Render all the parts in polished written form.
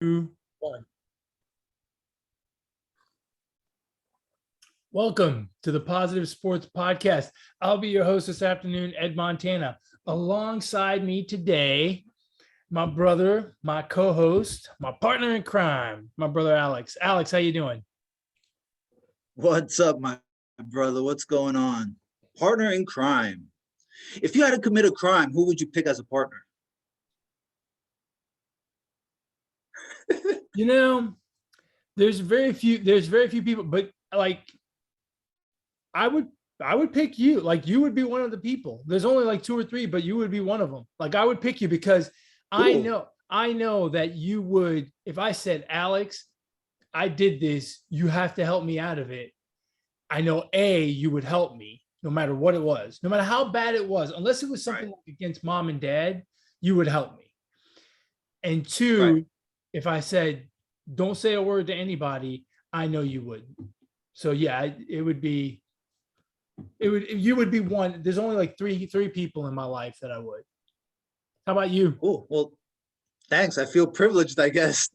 Two, one. Welcome to the Positive Sports Podcast. I'll be your host this afternoon, Ed Montana. Alongside me today, my brother, my co-host, my partner in crime, my brother Alex. Alex, how you doing? What's up, my brother? What's going on? Partner in crime. If you had to commit a crime, who would you pick as a partner? You know, there's very few people, but like I would pick you. Like you would be one of the people. There's only like two or three, but you would be one of them. Like I would pick you because I Cool. know I know that you would, if I said, Alex, I did this, you have to help me out of it. I know you would help me no matter what it was, no matter how bad it was, unless it was something Right. like against mom and dad, you would help me. And Right. two, if I said, don't say a word to anybody, I know you would. So yeah, you would be one. There's only like three people in my life that I would. How about you? Cool. Well, thanks. I feel privileged, I guess,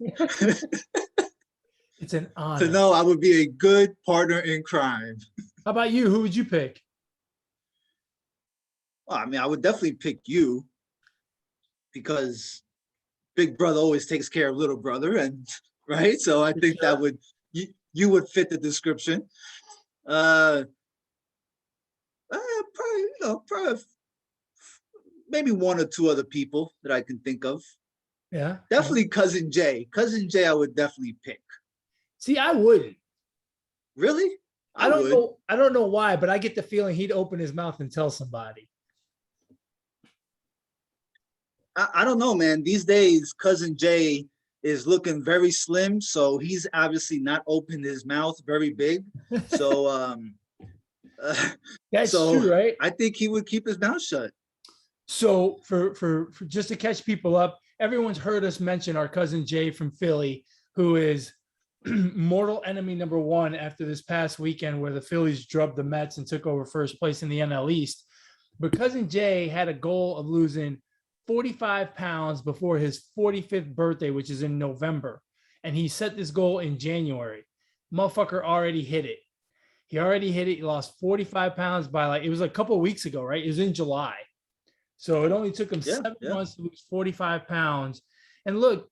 It's an to honor. know I would be a good partner in crime. How about you? Who would you pick? Well, I mean, I would definitely pick you because big brother always takes care of little brother, and right. So I For think that sure. would you would fit the description. Uh, probably probably maybe one or two other people that I can think of. Yeah. Yeah. Definitely cousin Jay. Cousin Jay, I would definitely pick. See, I wouldn't. Really? I I don't would. know. I don't know why, but I get the feeling he'd open his mouth and tell somebody. I don't know, man. These days, cousin Jay is looking very slim, so he's obviously not opened his mouth very big. So, uh, That's so true, right? I think he would keep his mouth shut. So for just to catch people up, everyone's heard us mention our cousin Jay from Philly, who is mortal enemy number one after this past weekend where the Phillies drubbed the Mets and took over first place in the NL East. But cousin Jay had a goal of losing 45 pounds before his 45th birthday, which is in November. And he set this goal in January. Motherfucker already hit it. He already hit it. He lost 45 pounds by like, it was a couple of weeks ago, right? It was in July. So it only took him Yeah, 7 months to lose 45 pounds. And look,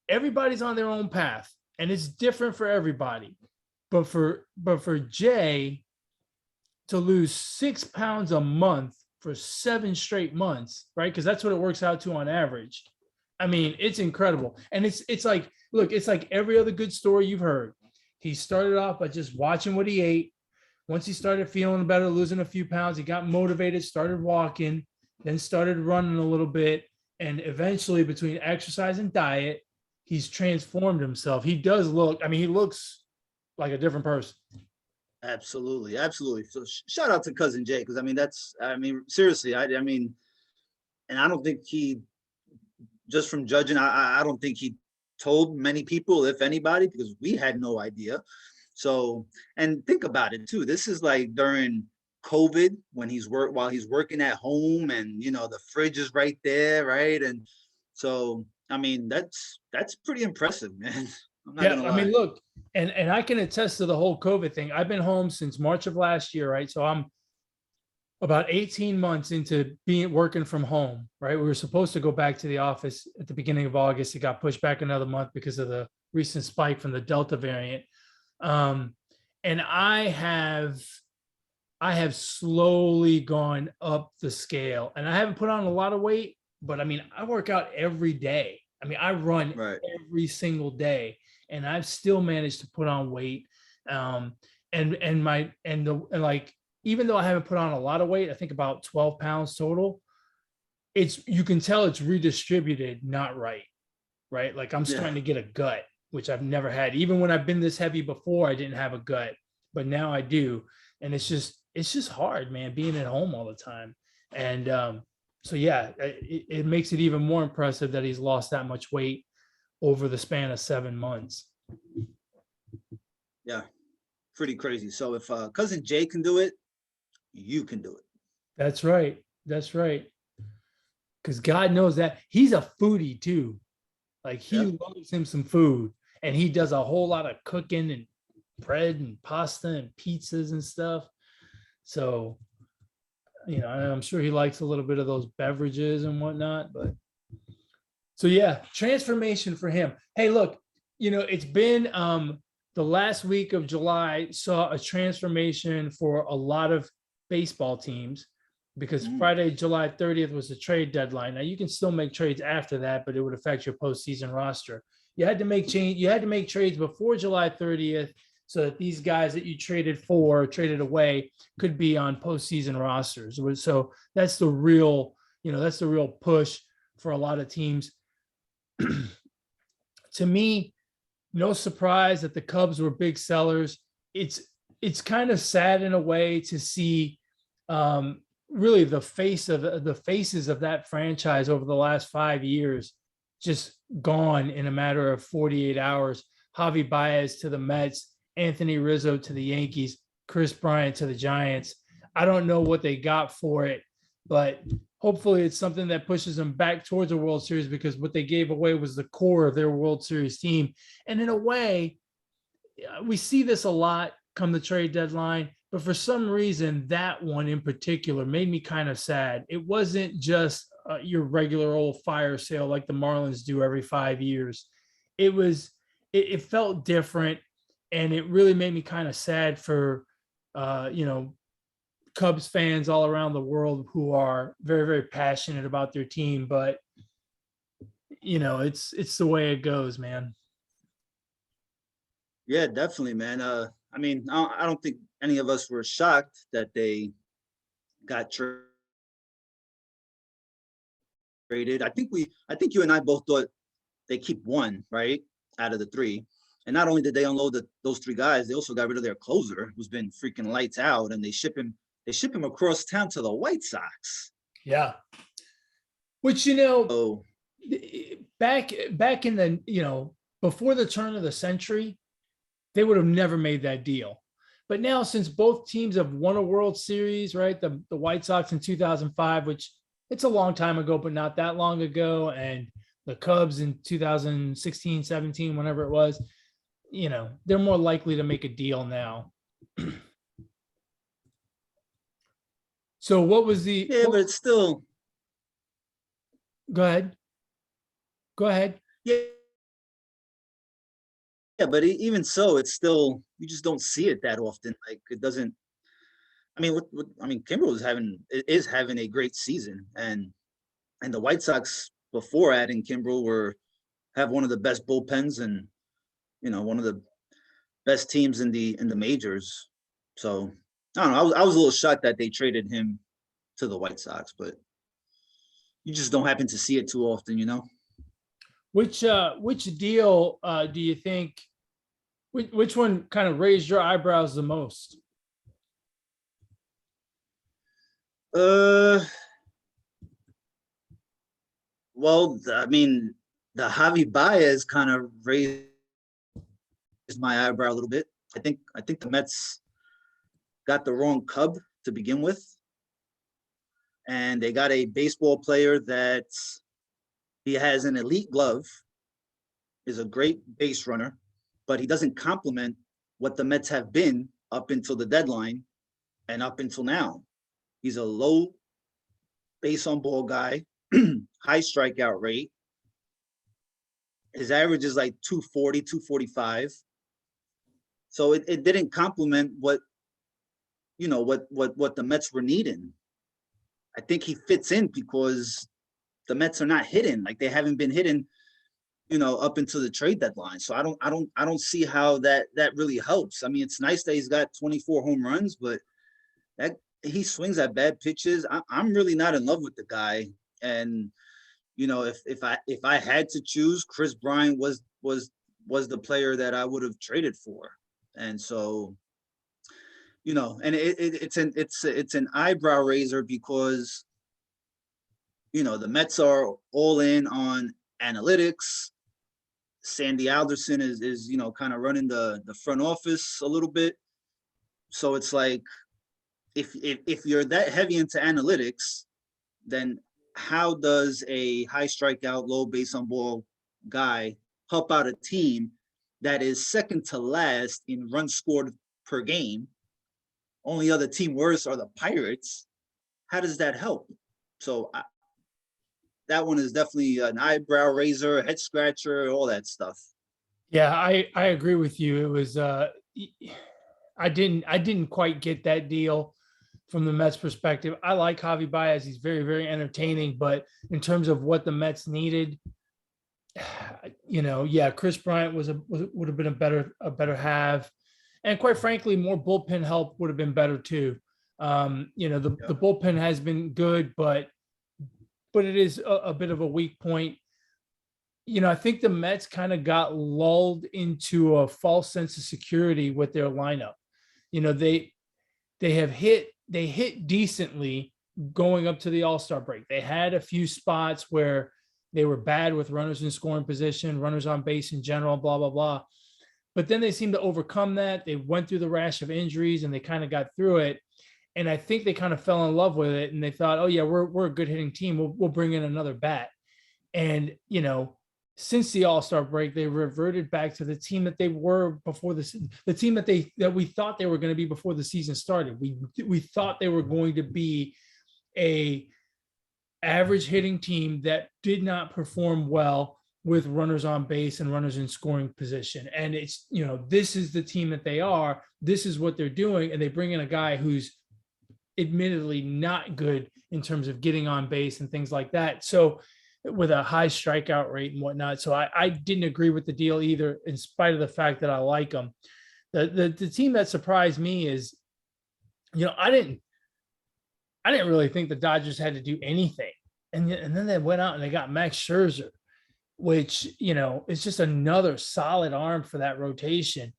everybody's on their own path and it's different for everybody. But for Jay to lose 6 pounds a month for 7 straight months, right? Because that's what it works out to on average. I mean, it's incredible. And it's like, look, it's like every other good story you've heard. He started off by just watching what he ate. Once he started feeling better, losing a few pounds, he got motivated, started walking, then started running a little bit. And eventually, between exercise and diet, he's transformed himself. He does look, I mean, he looks like a different person. absolutely, absolutely. So shout out to cousin Jay because I mean, seriously, I mean, and I don't think he just from judging, I don't think he told many people, if anybody, because we had no idea. So, and think about it too. This is like during COVID when while he's working at home, and the fridge is right there, right? And so, I mean, that's pretty impressive, man. I'm not Yeah, gonna I mean, lie. look, and I can attest to the whole COVID thing. I've been home since March of last year, right? So I'm about 18 months into being working from home, right? We were supposed to go back to the office at the beginning of August. It got pushed back another month because of the recent spike from the Delta variant. Um, and I have slowly gone up the scale, and I haven't put on a lot of weight, but I mean, I work out every day. I mean, I run Right. every single day, and I've still managed to put on weight. Um, and my and the and like even though I haven't put on a lot of weight, I think about 12 pounds total. It's you can tell it's redistributed, not right, right? Like I'm Yeah. starting to get a gut, which I've never had. Even when I've been this heavy before, I didn't have a gut, but now I do, and it's just hard, man, being at home all the time. And so yeah, it makes it even more impressive that he's lost that much weight over the span of 7 months. Yeah. Pretty crazy. So if cousin Jay can do it, you can do it. That's right. That's right. Because God knows that he's a foodie too. Like he Yeah. loves him some food, and he does a whole lot of cooking and bread and pasta and pizzas and stuff. So, I'm sure he likes a little bit of those beverages and whatnot. But so yeah, transformation for him. Hey, look, it's been the last week of July saw a transformation for a lot of baseball teams because Mm. Friday, July 30th was the trade deadline. Now you can still make trades after that, but it would affect your postseason roster. You had to make trades before July 30th so that these guys that you traded away could be on postseason rosters. So that's the real, push for a lot of teams. To me, no surprise that the Cubs were big sellers. It's kind of sad in a way to see really the faces of that franchise over the last 5 years just gone in a matter of 48 hours. Javi Baez to the Mets, Anthony Rizzo to the Yankees, Chris Bryant to the Giants. I don't know what they got for it, but hopefully it's something that pushes them back towards a World Series because what they gave away was the core of their World Series team. And in a way, we see this a lot come the trade deadline, but for some reason, that one in particular made me kind of sad. It wasn't just your regular old fire sale like the Marlins do every 5 years. It felt different, and it really made me kind of sad for, Cubs fans all around the world who are very, very passionate about their team, but it's the way it goes, man. Yeah, definitely, man. I mean, I don't think any of us were shocked that they got traded. I think you and I both thought they keep one, right, out of the three. And not only did they unload those three guys, they also got rid of their closer, who's been freaking lights out, and they ship him across town to the White Sox. Yeah. Which, So back in the, before the turn of the century, they would have never made that deal. But now, since both teams have won a World Series, right? The White Sox in 2005, which it's a long time ago, but not that long ago, and the Cubs in 2016, 17, whenever it was, they're more likely to make a deal now. So what was the? yeah, but it's still Go ahead. Go ahead. yeah. Yeah, but even so, it's still you just don't see it that often. Like it doesn't. I mean, Kimbrel is having a great season, and the White Sox before adding Kimbrel have one of the best bullpens and one of the best teams in the majors. So I don't know. I was a little shocked that they traded him to the White Sox, but you just don't happen to see it too often. Which deal do you think? Which one kind of raised your eyebrows the most? Well, I mean, the Javi Baez kind of raised my eyebrow a little bit. I think the Mets got the wrong Cub to begin with, and they got a baseball player that he has an elite glove, is a great base runner, but he doesn't complement what the Mets have been up until the deadline and up until now. He's a low base on ball guy, high strikeout rate. His average is like 240, 245. So it didn't complement what the Mets were needing. I think he fits in because the Mets are not hitting, like they haven't been hitting, up until the trade deadline. So I don't see how that really helps. I mean, it's nice that he's got 24 home runs, but that he swings at bad pitches. I'm really not in love with the guy. And if I had to choose, Chris Bryant was the player that I would have traded for. And so, and it's an eyebrow raiser because the Mets are all in on analytics. Sandy Alderson is kind of running the front office a little bit. So it's like if you're that heavy into analytics, then how does a high strikeout, low base on ball guy help out a team that is second to last in runs scored per game. Only other team worse are the Pirates. How does that help? So that one is definitely an eyebrow raiser, head scratcher, all that stuff. Yeah, I agree with you. It was I didn't quite get that deal from the Mets perspective. I like Javi Baez. He's very, very entertaining, but in terms of what the Mets needed, yeah, Chris Bryant would have been a better have. And quite frankly, more bullpen help would have been better too. The bullpen has been good, but it is a bit of a weak point. I think the Mets kind of got lulled into a false sense of security with their lineup. They hit decently going up to the All-Star break. They had a few spots where they were bad with runners in scoring position, runners on base in general, blah, blah, blah. But then they seemed to overcome that. They went through the rash of injuries and they kind of got through it. And I think they kind of fell in love with it. And they thought, oh yeah, we're a good hitting team. We'll bring in another bat. And, since the All-Star break, they reverted back to the team that they were before the team that we thought they were going to be before the season started. We thought they were going to be a average hitting team that did not perform well with runners on base and runners in scoring position. And it's, this is the team that they are. This is what they're doing. And they bring in a guy who's admittedly not good in terms of getting on base and things like that. So with a high strikeout rate and whatnot. So I didn't agree with the deal either, in spite of the fact that I like them. The team that surprised me is, I didn't really think the Dodgers had to do anything. And then they went out and they got Max Scherzer, which, is just another solid arm for that rotation.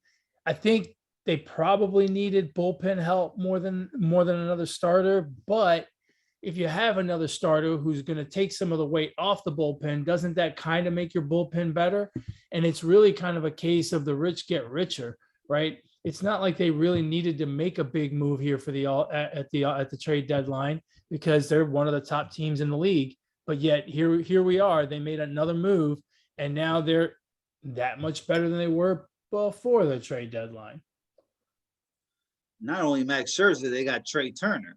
I think they probably needed bullpen help more than another starter, but if you have another starter who's going to take some of the weight off the bullpen, doesn't that kind of make your bullpen better? And it's really kind of a case of the rich get richer, right? It's not like they really needed to make a big move here for at the trade deadline, because they're one of the top teams in the league. But yet here we are. They made another move, and now they're that much better than they were before the trade deadline. Not only Max Scherzer, they got Trey Turner.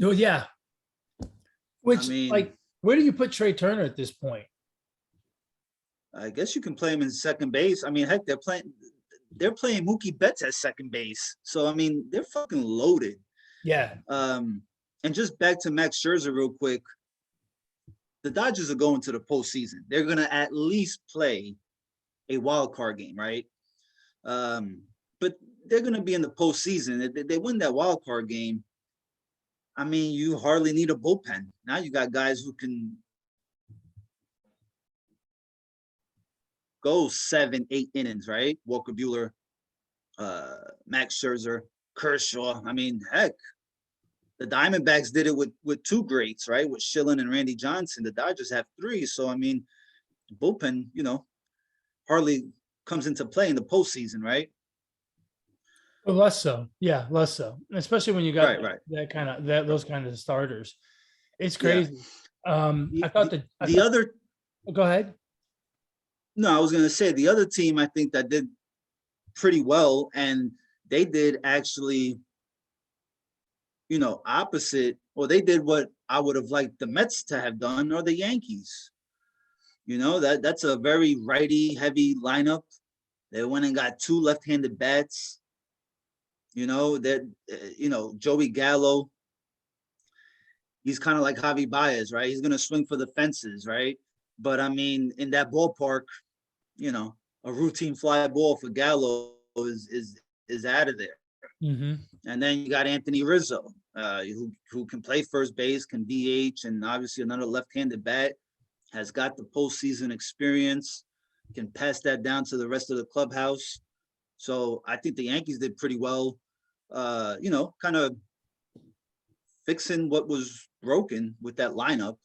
Oh yeah. Which, where do you put Trey Turner at this point? I guess you can play him in second base. I mean, heck, they're playing Mookie Betts at second base. So I mean, they're fucking loaded. Yeah. And just back to Max Scherzer real quick. The Dodgers are going to the postseason. They're gonna at least play a wild card game, right? But they're gonna be in the postseason. If they win that wild card game, I mean, you hardly need a bullpen. Now you got guys who can go 7-8 innings, right? Walker Buehler, Max Scherzer, Kershaw. I mean, heck, the Diamondbacks did it with two greats, right? With Schillen and Randy Johnson. The Dodgers have three. So, I mean, bullpen, hardly comes into play in the postseason, right? Well, less so. Yeah, less so. Especially when you got right. those kind of starters. It's crazy. Yeah. Go ahead. No, I was going to say the other team I think that did pretty well, and they did actually, opposite, or they did what I would have liked the Mets to have done, or the Yankees. That's a very righty heavy lineup. They went and got two left-handed bats. Joey Gallo, he's kind of like Javi Baez, right? He's going to swing for the fences, right? But I mean, in that ballpark, a routine fly ball for Gallo is out of there. Mm-hmm. And then you got Anthony Rizzo, who can play first base, can DH, and obviously another left-handed bat, has got the postseason experience, can pass that down to the rest of the clubhouse. So I think the Yankees did pretty well, kind of fixing what was broken with that lineup.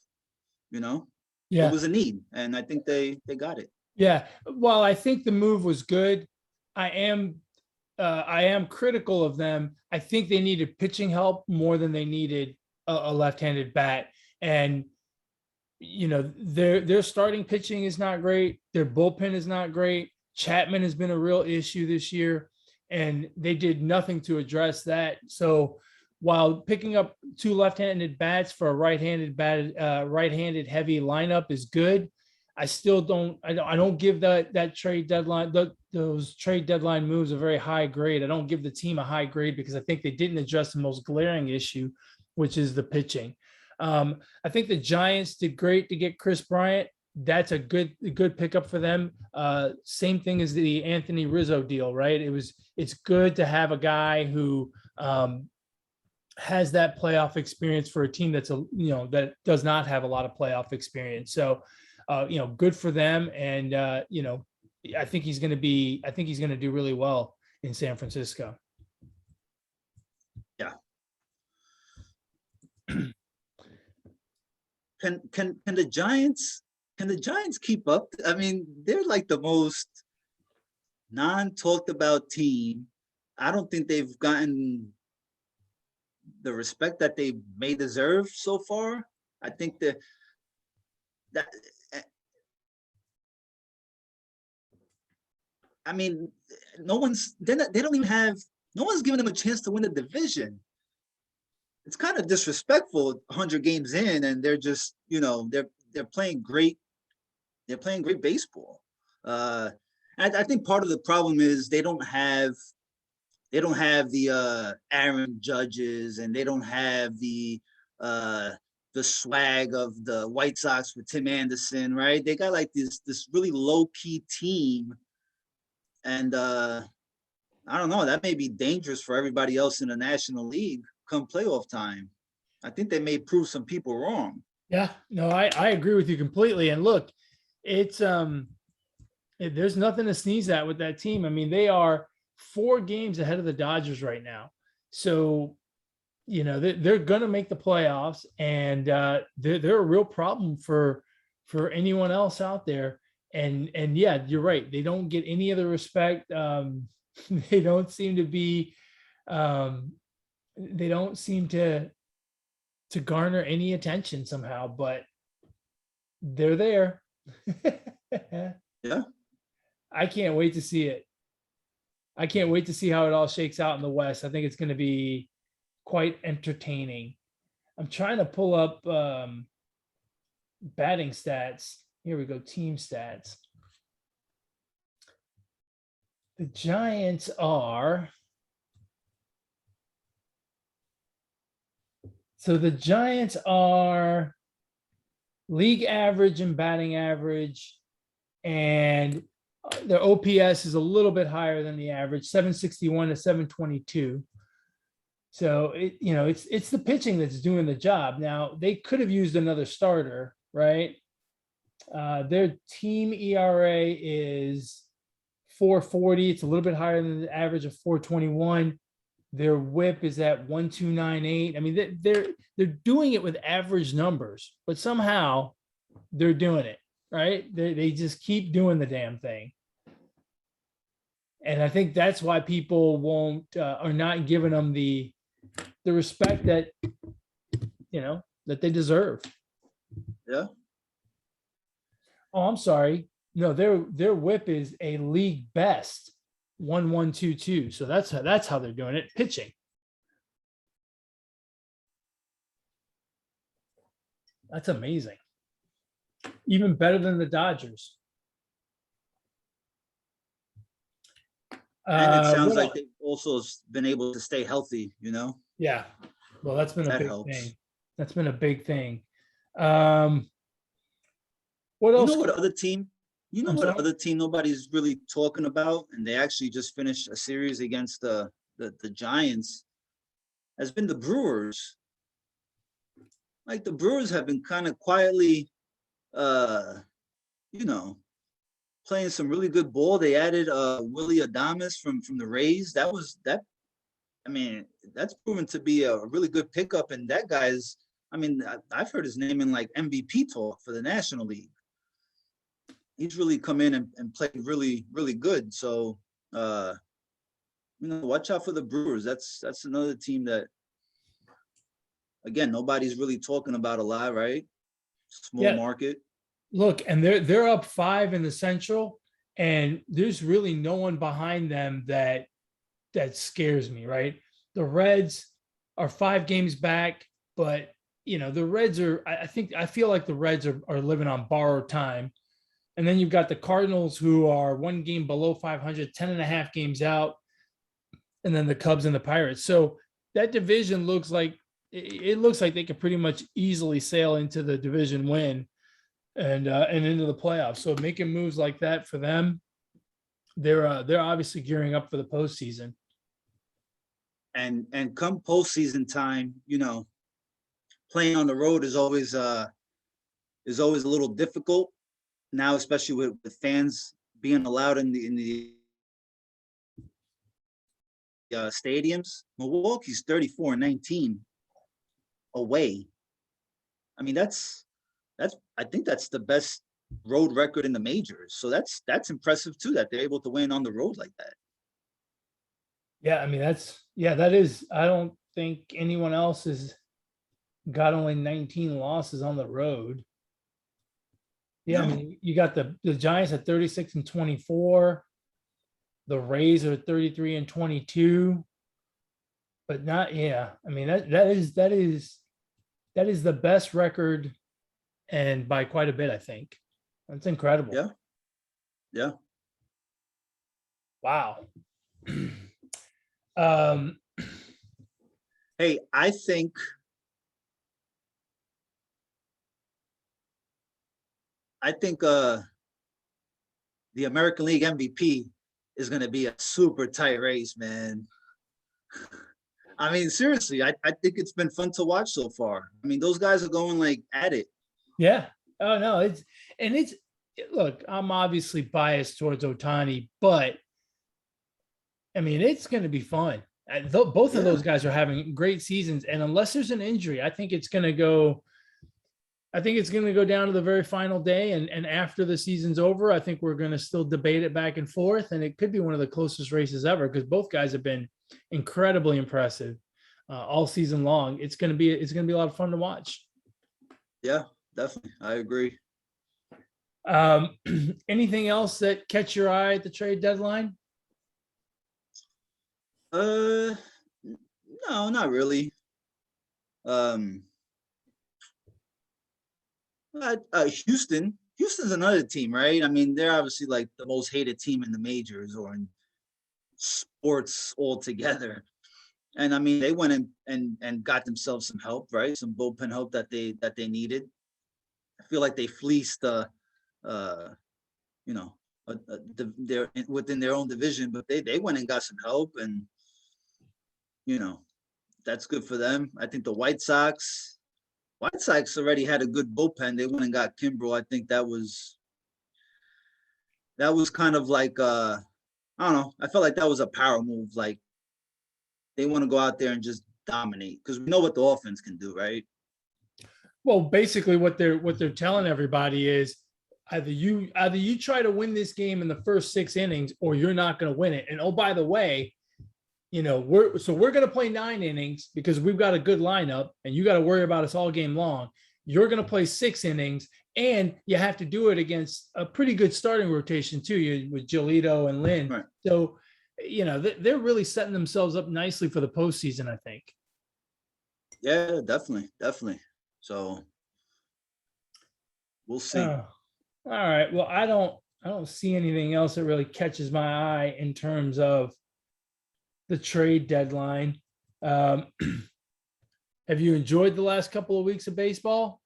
Yeah, it was a need, and I think they got it. Yeah, while I think the move was good, I am critical of them. I think they needed pitching help more than they needed a left-handed bat, and their starting pitching is not great. Their bullpen is not great. Chapman has been a real issue this year, and they did nothing to address that. So while picking up two left-handed bats for a right-handed heavy lineup is good, I still don't. I don't give that trade deadline, those trade deadline moves a very high grade. I don't give the team a high grade because I think they didn't address the most glaring issue, which is the pitching. I think the Giants did great to get Chris Bryant. That's a good pickup for them. Same thing as the Anthony Rizzo deal, right? It's good to have a guy who has that playoff experience for a team that does not have a lot of playoff experience. So, good for them. And I think he's going to do really well in San Francisco. Yeah. Can the Giants keep up? I mean, they're like the most non-talked about team. I don't think they've gotten the respect that they may deserve so far. I think that I mean, no one's giving them a chance to win the division. It's kind of disrespectful 100 games in, and they're just, they're playing great. They're playing great baseball. I think part of the problem is they don't have the Aaron Judges, and they don't have the swag of the White Sox with Tim Anderson, right? They got like this really low key team, and I don't know. That may be dangerous for everybody else in the National League come playoff time. I think they may prove some people wrong. Yeah, no, I agree with you completely. And look, it's there's nothing to sneeze at with that team. I mean, they are 4 games ahead of the Dodgers right now. So, they're going to make the playoffs, and they're a real problem for anyone else out there. And yeah, you're right. They don't get any of the respect. They don't seem to be, they don't seem to garner any attention somehow, but they're there. Yeah. I can't wait to see it. I can't wait to see how it all shakes out in the West. I think it's going to be quite entertaining. I'm trying to pull up batting stats. Here we go, team stats. The Giants are league average in batting average, and their OPS is a little bit higher than the average, 761 to 722. So it's the pitching that's doing the job. Now they could have used another starter, right? Their team ERA is 4.40. It's a little bit higher than the average of 4.21. Their WHIP is at 1.298. I mean, they're doing it with average numbers, but somehow they're doing it, right? They just keep doing the damn thing. And I think that's why people are not giving them the respect that that they deserve. Yeah. Oh, I'm sorry. No, their WHIP is a league best 1.122. So that's how they're doing it. Pitching. That's amazing. Even better than the Dodgers. And it sounds like they've also been able to stay healthy, Yeah. Well, that's been a big helps. thing. That's been a big thing. What else? What other team? Other team nobody's really talking about, and they actually just finished a series against the Giants, has been the Brewers. Like, the Brewers have been kind of quietly, playing some really good ball. They added Willie Adames from the Rays. That's proven to be a really good pickup. And that guy's, I've heard his name in like MVP talk for the National League. He's really come in and played really, really good. So, watch out for the Brewers. That's another team that, again, nobody's really talking about a lot, right? Small Yeah. market. Look, and they're up 5 in the Central, and there's really no one behind them that scares me, right? The Reds are 5 games back, but the Reds are, I feel like the Reds are living on borrowed time. And then you've got the Cardinals, who are 1 game below 500, 10 and a half games out, and then the Cubs and the Pirates. So that division looks like they could pretty much easily sail into the division win and into the playoffs. So making moves like that for them, they're obviously gearing up for the postseason. And come postseason time, playing on the road is always a little difficult now, especially with fans being allowed in the stadiums. Milwaukee's 34-19 away. I mean, I think that's the best road record in the majors. So that's impressive too, that they're able to win on the road like that. Yeah, I mean that is. I don't think anyone else has got only 19 losses on the road. Yeah, No. I mean you got the Giants at 36-24. The Rays are 33-22. But not, yeah. I mean that is the best record, and by quite a bit, I think. That's incredible. Yeah. Yeah. Wow. Hey, I think the American League MVP is going to be a super tight race, man. I mean, seriously, I think it's been fun to watch so far. I mean, those guys are going like at it. Yeah. Oh no, look, I'm obviously biased towards Ohtani, but I mean, it's going to be fun. Both of those guys are having great seasons, and unless there's an injury, I think it's going to go down to the very final day. And after the season's over, I think we're going to still debate it back and forth. And it could be one of the closest races ever, because both guys have been incredibly impressive all season long. It's going to be a lot of fun to watch. Yeah, definitely. I agree. Anything else that catch your eye at the trade deadline? No, not really. Houston's another team, right? I mean, they're obviously like the most hated team in the majors or in sports altogether. And I mean, they went and got themselves some help, right? Some bullpen help that they needed. I feel like they fleeced they're within their own division, but they went and got some help, and that's good for them. I think the White Sox already had a good bullpen. They went and got Kimbrel. I think that was kind of like I don't know. I felt like that was a power move. Like they want to go out there and just dominate, because we know what the offense can do, right? Well, basically what they're telling everybody is either you try to win this game in the first 6 innings, or you're not going to win it. And oh, by the way, we're going to play 9 innings because we've got a good lineup, and you got to worry about us all game long. You're going to play 6 innings, and you have to do it against a pretty good starting rotation too, with Giolito and Lynn. Right. So, they're really setting themselves up nicely for the postseason, I think. Yeah, definitely. So we'll see. All right. Well, I don't see anything else that really catches my eye in terms of the trade deadline. Have you enjoyed the last couple of weeks of baseball?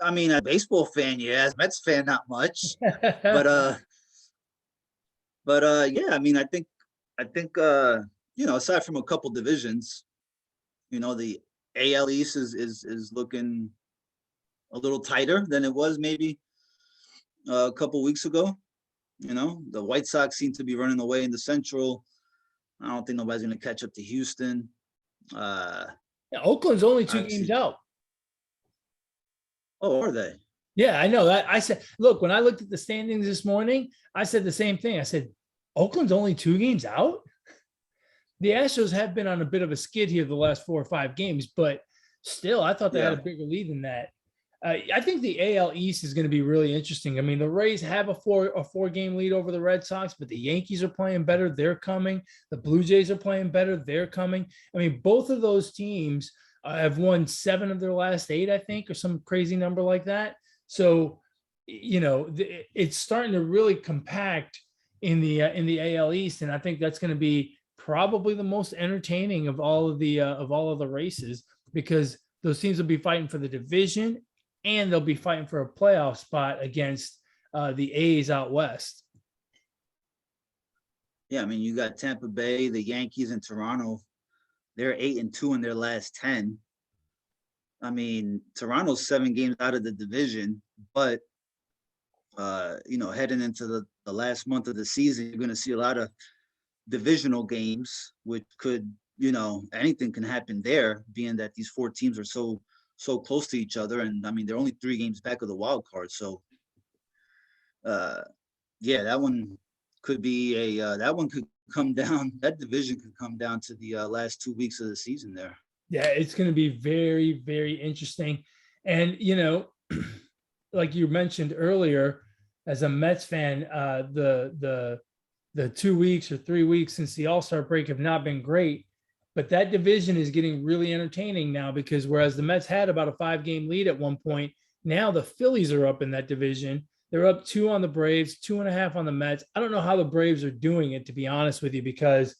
I mean, a baseball fan, yeah. As Mets fan, not much. But yeah. I mean, I think aside from a couple divisions, the AL East is looking a little tighter than it was maybe a couple weeks ago. The White Sox seem to be running away in the Central. I don't think nobody's going to catch up to Houston. Oakland's only 2 games out. Oh, are they? Yeah, I know that. I said, look, when I looked at the standings this morning, I said the same thing. I said, Oakland's only 2 games out. the Astros have been on a bit of a skid here the last 4 or 5 games, but still, I thought they had Yeah. a bigger lead than that. I think the AL East is going to be really interesting. I mean, the Rays have a 4-game lead over the Red Sox, but the Yankees are playing better. They're coming. The Blue Jays are playing better. They're coming. I mean, both of those teams have won 7 of their last 8, I think, or some crazy number like that. So, it's starting to really compact in the AL East, and I think that's going to be probably the most entertaining of all of the races, because those teams will be fighting for the division and they'll be fighting for a playoff spot against the A's out west. Yeah, I mean, you got Tampa Bay, the Yankees, and Toronto. They're 8-2 in their last 10. I mean, Toronto's 7 games out of the division, but heading into the last month of the season, you're going to see a lot of divisional games, which could, anything can happen there, being that these 4 teams are so close to each other. And I mean, they're only 3 games back of the wild card. So, that one could be that one could come down. That division could come down to the last 2 weeks of the season there. Yeah, it's going to be very, very interesting. And, like you mentioned earlier, as a Mets fan, the 2 weeks or 3 weeks since the All-Star break have not been great, but that division is getting really entertaining now, because whereas the Mets had about a 5-game lead at one point, now the Phillies are up in that division. They're up 2 on the Braves, 2.5 on the Mets. I don't know how the Braves are doing it, to be honest with you, because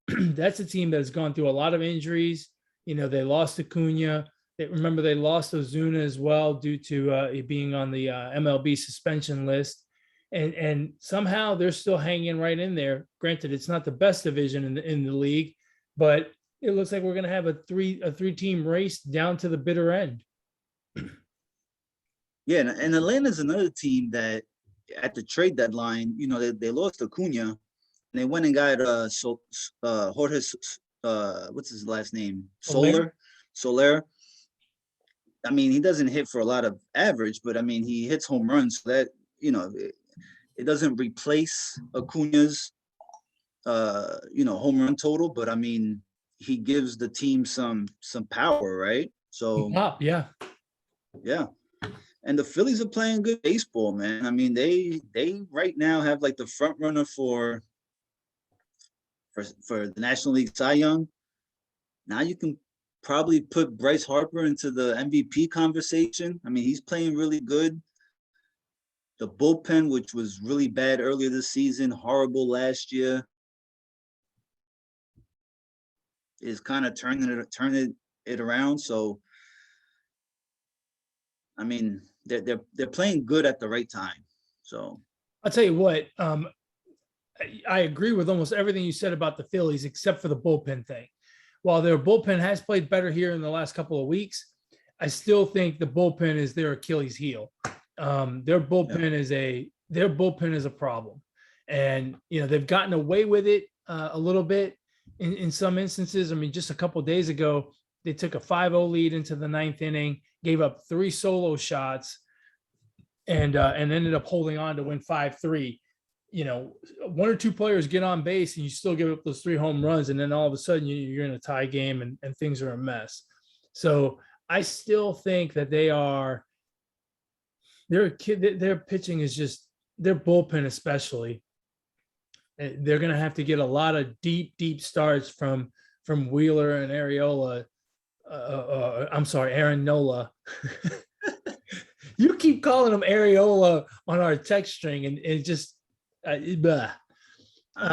that's a team that's gone through a lot of injuries. They lost Acuna. Remember, they lost Ozuna as well due to it being on the MLB suspension list. And somehow they're still hanging right in there. Granted, it's not the best division in the league, but it looks like we're going to have a 3-team race down to the bitter end. Yeah, and Atlanta's another team that at the trade deadline, they lost Acuna, and they went and got Jorge, what's his last name? Soler. I mean, he doesn't hit for a lot of average, but I mean, he hits home runs. So that, it doesn't replace Acuna's, home run total, but I mean, he gives the team some power, right? So, yeah. And the Phillies are playing good baseball, man. I mean, they right now have like the front runner for the National League Cy Young. Now you can probably put Bryce Harper into the MVP conversation. I mean, he's playing really good. The bullpen, which was really bad earlier this season, horrible last year, is kind of turning it around. So, I mean, they're playing good at the right time. So I'll tell you what, I agree with almost everything you said about the Phillies, except for the bullpen thing. While their bullpen has played better here in the last couple of weeks, I still think the bullpen is their Achilles heel. Their bullpen is a problem, and they've gotten away with it a little bit in some instances. I mean, just a couple of days ago, they took a 5-0 lead into the 9th inning, gave up 3 solo shots, and ended up holding on to win 5-3. 1 or 2 players get on base and you still give up those 3 home runs, and then all of a sudden you're in a tie game and things are a mess. So I still think that their pitching is just, their bullpen especially, they're going to have to get a lot of deep starts from Wheeler and Aaron Nola. You keep calling him Areola on our text string, and it just I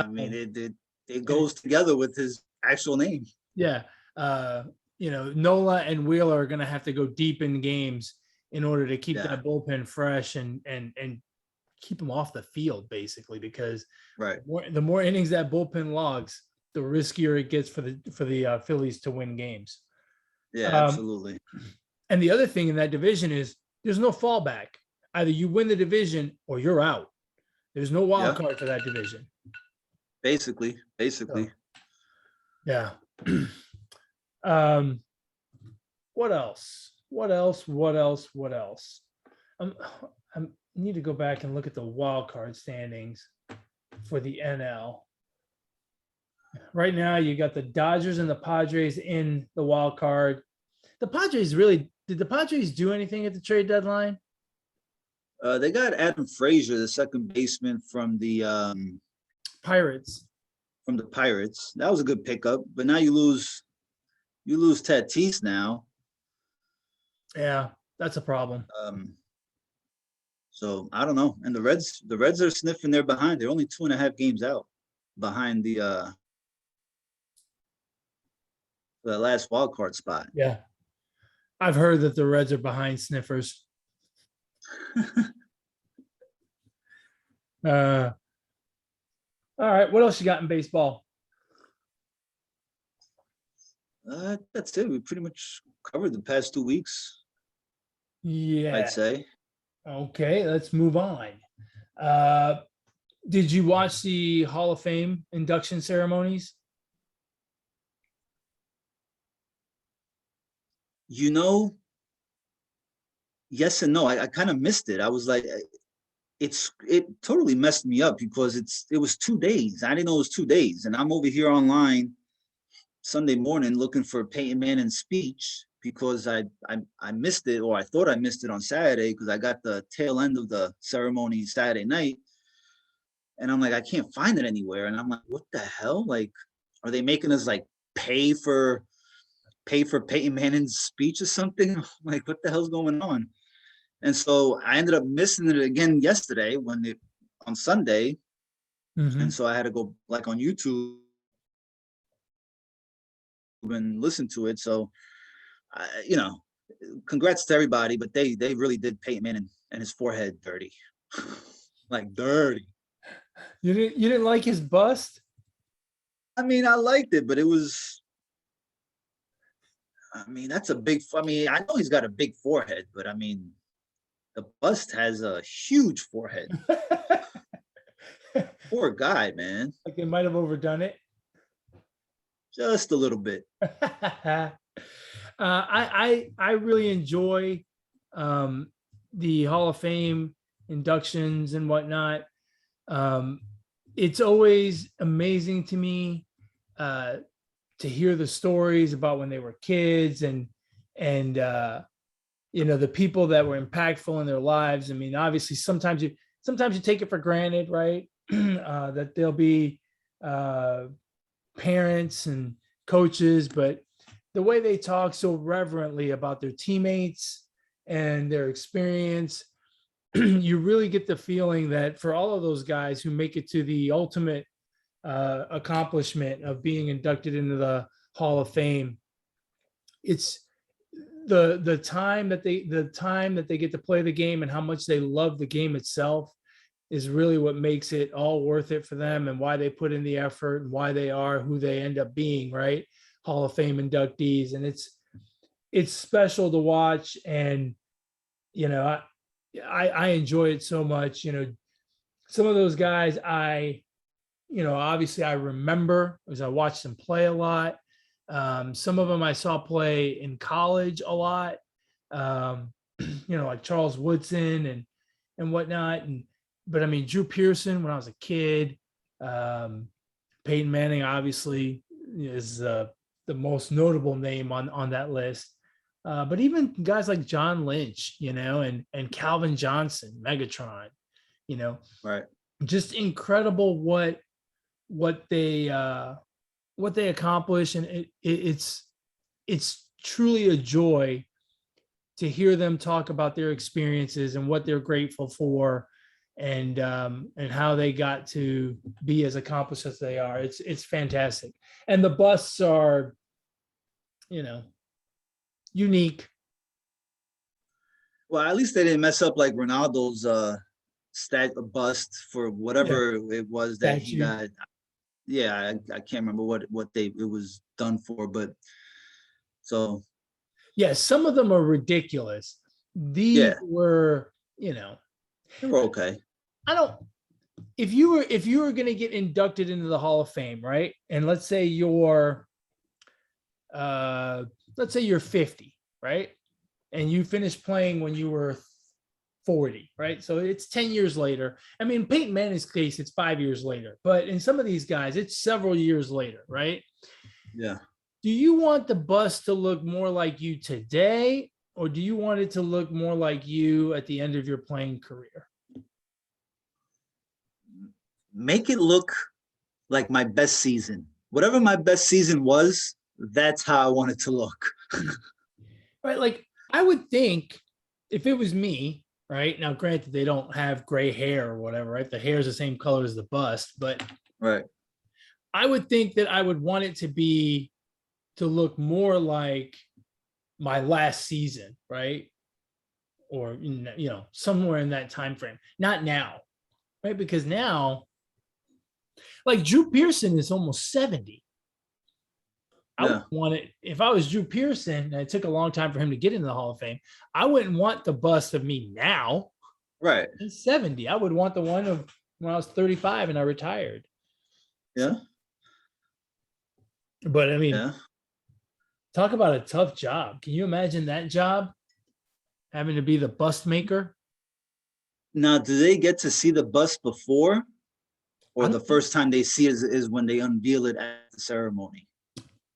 mean, it goes together with his actual name. Yeah. Nola and Wheeler are going to have to go deep in games in order to keep that bullpen fresh and keep them off the field, basically, because the more innings that bullpen logs, the riskier it gets for the Phillies to win games. Yeah, absolutely. And the other thing in that division is there's no fallback. Either you win the division or you're out. There's no wild card for that division. Basically. So, yeah. What else? I need to go back and look at the wild card standings for the NL. Right now, you got the Dodgers and the Padres in the wild card. The Padres really did the Padres do anything at the trade deadline? They got Adam Frazier, the second baseman Pirates. from the Pirates. That was a good pickup, but now you lose Tatis now. Yeah, that's a problem. So I don't know. And the Reds are sniffing their behind. They're only 2.5 games out behind the last wild card spot. Yeah. I've heard that the Reds are behind sniffers. All right. What else you got in baseball? That's it. We pretty much covered the past 2 weeks, Yeah. I'd say. Okay, let's move on. Did you watch the Hall of Fame induction ceremonies? You know, yes and no. I kind of missed it. I was like, it totally messed me up because it was 2 days. I didn't know it was 2 days, and I'm over here online Sunday morning looking for Peyton Manning's speech because I missed it, or I thought I missed it on Saturday because I got the tail end of the ceremony Saturday night, and I'm like, I can't find it anywhere, and I'm like, what the hell? Like, are they making us like pay for Peyton Manning's speech or something? Like, what the hell's going on? And so I ended up missing it again yesterday on Sunday. Mm-hmm. And so I had to go like on YouTube and listen to it. So, congrats to everybody, but they really did Peyton Manning and his forehead dirty, like dirty. You didn't like his bust? I mean, I liked it, but it was. I mean, that's a big. I mean, I know he's got a big forehead, but I mean, the bust has a huge forehead. Poor guy, man. Like they might have overdone it. Just a little bit. I really enjoy the Hall of Fame inductions and whatnot. It's always amazing to me to hear the stories about when they were kids and the people that were impactful in their lives. I mean, obviously, sometimes you take it for granted, right? That there'll be parents and coaches, but the way they talk so reverently about their teammates and their experience, you really get the feeling that for all of those guys who make it to the ultimate accomplishment of being inducted into the Hall of Fame, it's the time that they get to play the game and how much they love the game itself is really what makes it all worth it for them and why they put in the effort and why they are who they end up being, right? Hall of Fame inductees. And it's special to watch. And, I enjoy it so much. Some of those guys obviously I remember because I watched them play a lot. Some of them I saw play in college a lot, like Charles Woodson and whatnot. But I mean, Drew Pearson when I was a kid, Peyton Manning obviously is the most notable name on that list. But even guys like John Lynch, and Calvin Johnson, Megatron, Right. just incredible what they accomplish, and it's truly a joy to hear them talk about their experiences and what they're grateful for, and how they got to be as accomplished as they are. It's fantastic, and the busts are, unique. Well, at least they didn't mess up like Ronaldo's bust for whatever it was that he got. Yeah, I can't remember what it was done for, but so yeah, some of them are ridiculous. These were, they were okay. If you were going to get inducted into the Hall of Fame, right? And let's say you're 50, right? And you finished playing when you were 40, right? So it's 10 years later. I mean, Peyton Manning's case, it's 5 years later, but in some of these guys, it's several years later, right? Yeah. Do you want the bust to look more like you today, or do you want it to look more like you at the end of your playing career? Make it look like my best season. Whatever my best season was, that's how I want it to look. Right? Like, I would think if it was me, right? Now, granted, they don't have gray hair or whatever, right? The hair is the same color as the bust, but Right. I would think that I would want it to look more like my last season, right? Or, somewhere in that time frame. Not now, right? Because now, like, Drew Pearson is almost 70. I would want it, if I was Drew Pearson, and it took a long time for him to get into the Hall of Fame, I wouldn't want the bust of me now. Right. He's 70. I would want the one of when I was 35 and I retired. Yeah. But I mean, talk about a tough job. Can you imagine that job? Having to be the bust maker? Now, do they get to see the bust before, or the first time they see it is when they unveil it at the ceremony?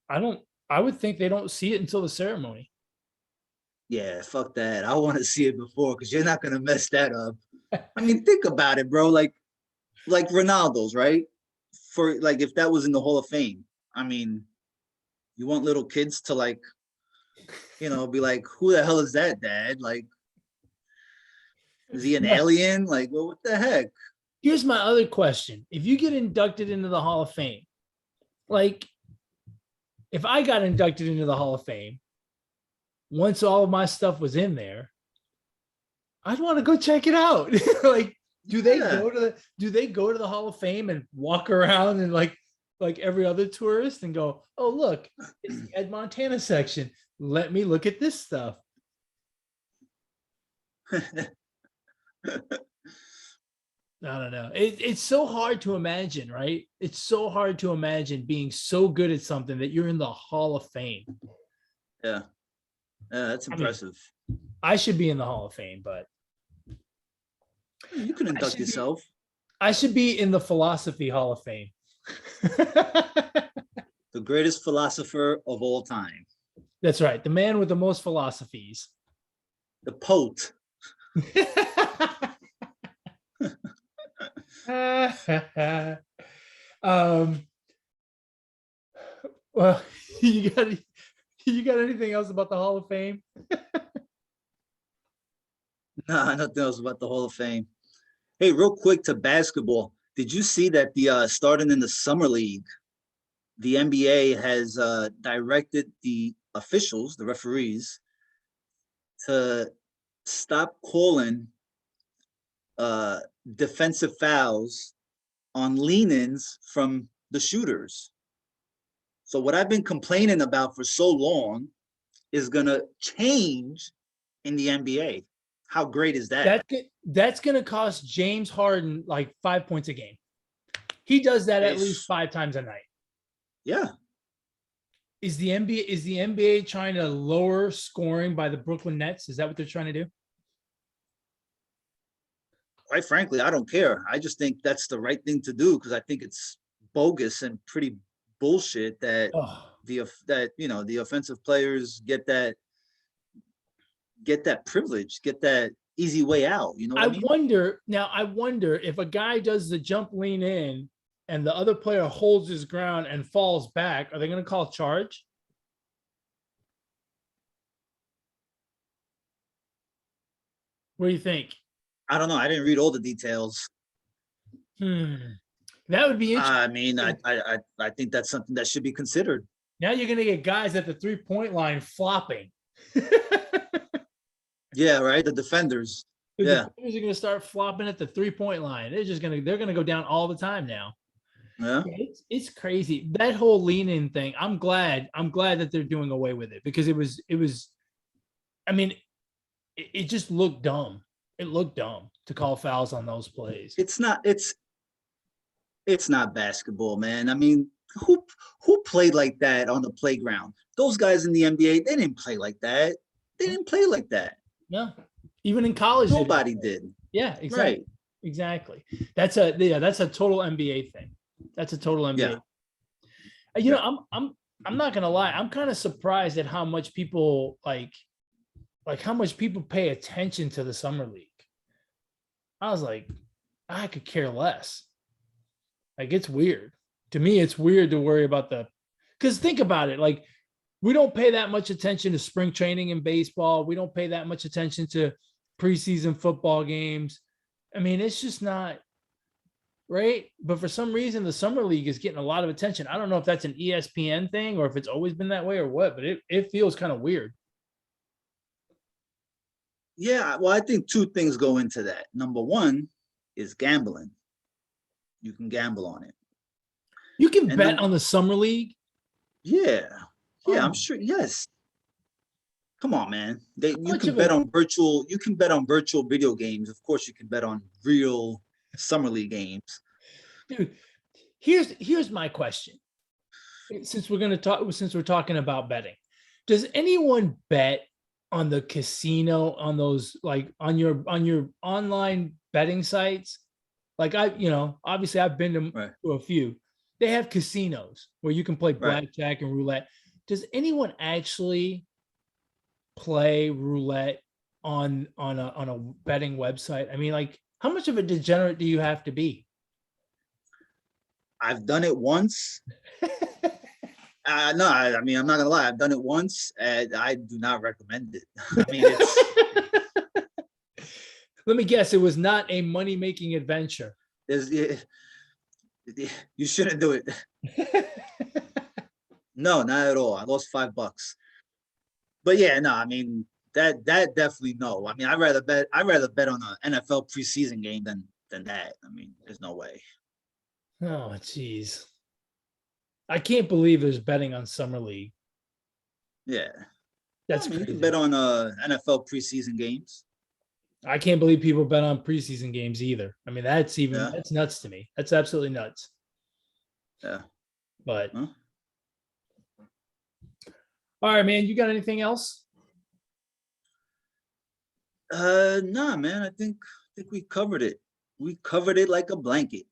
I would think they don't see it until the ceremony. Yeah, fuck that. I want to see it before, because you're not gonna mess that up. I mean, think about it, bro. Like Ronaldo's, right? For like, if that was in the Hall of Fame, I mean, you want little kids to like, be like, who the hell is that, Dad? Like, is he an alien? Like, well, what the heck? Here's my other question. If you get inducted into the Hall of Fame, like, if I got inducted into the Hall of Fame, once all of my stuff was in there, I'd want to go check it out. Like, do they go to the Hall of Fame and walk around and like every other tourist and go, oh, look, it's the Ed Montana section. Let me look at this stuff. I don't know. It's so hard to imagine, right? It's so hard to imagine being so good at something that you're in the Hall of Fame. Yeah. Yeah, that's impressive. I should be in the Hall of Fame, but you can induct yourself. I should be in the Philosophy Hall of Fame. The greatest philosopher of all time. That's right. The man with the most philosophies. The Poet. Well, you got anything else about the Hall of Fame? Nah, nothing else about the Hall of Fame. Hey, real quick to basketball. Did you see that the starting in the summer league, the NBA has directed the officials, the referees, to stop calling defensive fouls on lean-ins from the shooters. So what I've been complaining about for so long is gonna change in the NBA. How great is that? That's gonna cost James Harden like 5 points a game. He does that at least 5 times a night. Yeah. Is the NBA trying to lower scoring by the Brooklyn Nets? Is that what they're trying to do? Quite frankly, I don't care. I just think that's the right thing to do, because I think it's bogus and pretty bullshit that the offensive players get that privilege, get that easy way out. You know what I mean? I wonder if a guy does the jump lean in and the other player holds his ground and falls back, are they going to call charge? What do you think? I don't know. I didn't read all the details. That would be interesting. I mean, I think that's something that should be considered. Now you're going to get guys at the 3-point line flopping. Yeah, right. The defenders. The defenders are going to start flopping at the 3-point line. They're going to go down all the time now. Yeah. It's crazy. That whole lean-in thing. I'm glad that they're doing away with it, because it was. I mean, it just looked dumb. It looked dumb to call fouls on those plays. It's not basketball, man. I mean, who played like that on the playground? Those guys in the NBA, they didn't play like that. No. Even in college, Nobody did. Yeah, exactly. Right. Exactly. That's a total NBA thing. That's a total NBA. Yeah. You know, I'm not gonna lie. I'm kind of surprised at how much people how much people pay attention to the summer league. I was like, I could care less. Like, it's weird. To me, it's weird to worry about because think about it. Like, we don't pay that much attention to spring training in baseball. We don't pay that much attention to preseason football games. I mean, it's just not right. But for some reason, the summer league is getting a lot of attention. I don't know if that's an ESPN thing or if it's always been that way or what, but it feels kind of weird. Yeah. Well, I think two things go into that. Number one is gambling. You can gamble on it. You can bet on the summer league. Yeah. Yeah, I'm sure. Yes. Come on, man. You can bet on virtual video games. Of course, you can bet on real summer league games. Dude, here's my question. Since we're talking about betting, does anyone bet on the casino, on those, like on your online betting sites? Like, obviously I've been to a few. They have casinos where you can play blackjack and roulette. Does anyone actually play roulette on a betting website? I mean, like, how much of a degenerate do you have to be? I've done it once. No, I mean, I'm not gonna lie. I've done it once, and I do not recommend it. I mean, it's. Let me guess. It was not a money-making adventure. You shouldn't do it. No, not at all. I lost $5. But yeah, no, I mean, that definitely no. I mean, I'd rather bet on an NFL preseason game than that. I mean, there's no way. Oh, geez. I can't believe there's betting on summer league. Yeah. That's crazy. You can crazy. bet on NFL preseason games. I can't believe people bet on preseason games either. I mean, that's nuts to me. That's absolutely nuts. Yeah. But all right, man, you got anything else? Nah, man. I think we covered it. We covered it like a blanket.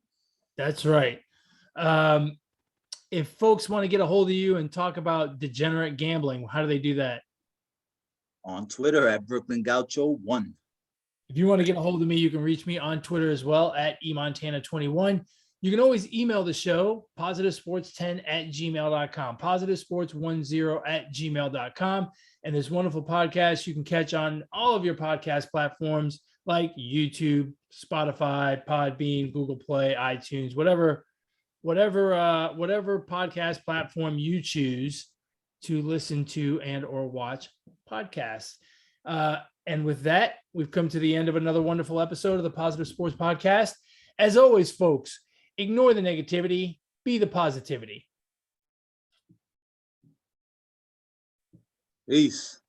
That's right. If folks want to get a hold of you and talk about degenerate gambling, how do they do that? On Twitter at Brooklyn Gaucho 1. If you want to get a hold of me, you can reach me on Twitter as well at eMontana21. You can always email the show, positivesports10@gmail.com, positivesports10@gmail.com. And this wonderful podcast you can catch on all of your podcast platforms like YouTube, Spotify, Podbean, Google Play, iTunes, whatever podcast platform you choose to listen to and or watch podcasts. And with that, we've come to the end of another wonderful episode of the Positive Sports Podcast. As always, folks, ignore the negativity, be the positivity. Peace.